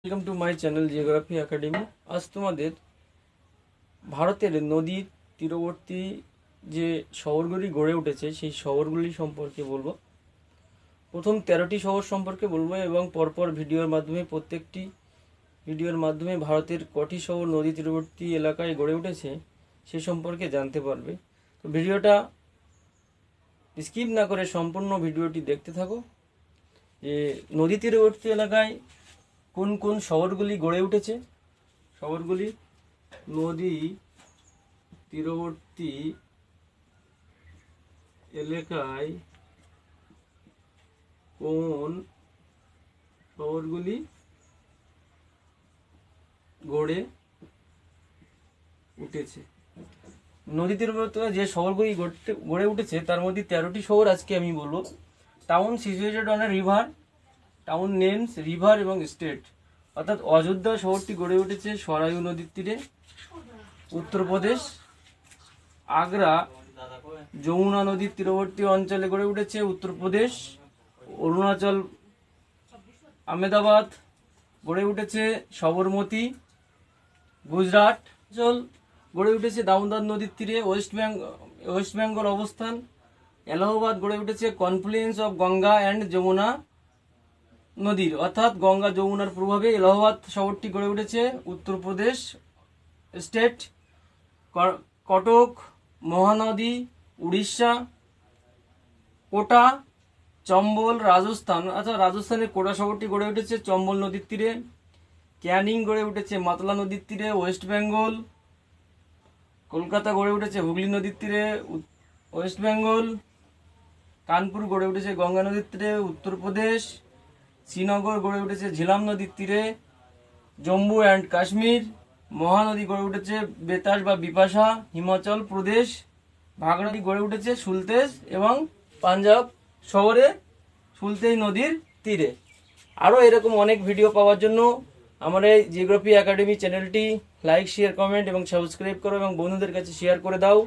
Welcome to my channel geography academy. আজ তোমাদের ভারতের নদীর তীরবর্তী যে শহরগুলি গড়ে উঠেছে সেই শহরগুলি সম্পর্কে বলবো। প্রথম 13টি শহর সম্পর্কে বলবো এবং পরপর প্রত্যেকটি ভিডিওর মাধ্যমে ভারতের কটি শহর নদী তীরবর্তী এলাকায় গড়ে উঠেছে সে সম্পর্কে জানতে পারবে। তো ভিডিওটা স্কিপ না করে সম্পূর্ণ ভিডিওটি দেখতে থাকো। যে নদী তীরবর্তী এলাকায় কোন কোন শহরগুলি গড়ে উঠেছে, শহরগুলি নদী তীরবর্তী এলাকায় কোন শহরগুলি গড়ে উঠেছে। নদী তীরবর্তী যে শহরগুলি গড়ে উঠেছে তার মধ্যে 13টি শহর আজকে আমি বলবো। Town situated on a river, town names river এবং স্টেট, অর্থাৎ অযোধ্যা শহরটি গড়ে উঠেছে সরায়ু নদীর তীরে, উত্তরপ্রদেশ। আগ্রা যমুনা নদীর তীরবর্তী অঞ্চলে গড়ে উঠেছে, উত্তরপ্রদেশ। অরুণাচল আহমেদাবাদ গড়ে উঠেছে সবরমতী, গুজরাট। অঞ্চল গড়ে উঠেছে দামোদর নদীর তীরে, ওয়েস্ট বেঙ্গল অবস্থান। এলাহাবাদ গড়ে উঠেছে confluence of Ganga and Yamuna নদীর, অর্থাৎ গঙ্গা যমুনার প্রভাবে এলাহাবাদ শহরটি গড়ে উঠেছে, উত্তরপ্রদেশ স্টেট। কটক মহানদী উড়িষ্যা। কোটা চম্বল রাজস্থান, অর্থাৎ রাজস্থানের কোটা শহরটি গড়ে উঠেছে চম্বল নদীর তীরে। ক্যানিং গড়ে উঠেছে মাতলা নদীর তীরে, ওয়েস্ট বেঙ্গল। কলকাতা গড়ে উঠেছে হুগলি নদীর তীরে, ওয়েস্ট বেঙ্গল। কানপুর গড়ে উঠেছে গঙ্গা নদীর তীরে, উত্তরপ্রদেশ। শ্রীনগর গড়ে উঠেছে ঝিলাম নদীর তীরে, জম্মু অ্যান্ড কাশ্মীর। মহানদী গড়ে উঠেছে বেতাস বা বিপাশা, হিমাচল প্রদেশ। ভাগড়াটি গড়ে উঠেছে সুলতেজ এবং পাঞ্জাব শহরে সুলতেজ নদীর তীরে। আরও এরকম অনেক ভিডিও পাওয়ার জন্য আমার এই জিওগ্রাফি একাডেমি চ্যানেলটি লাইক, শেয়ার, কমেন্ট এবং সাবস্ক্রাইব করো এবং বন্ধুদের কাছে শেয়ার করে দাও।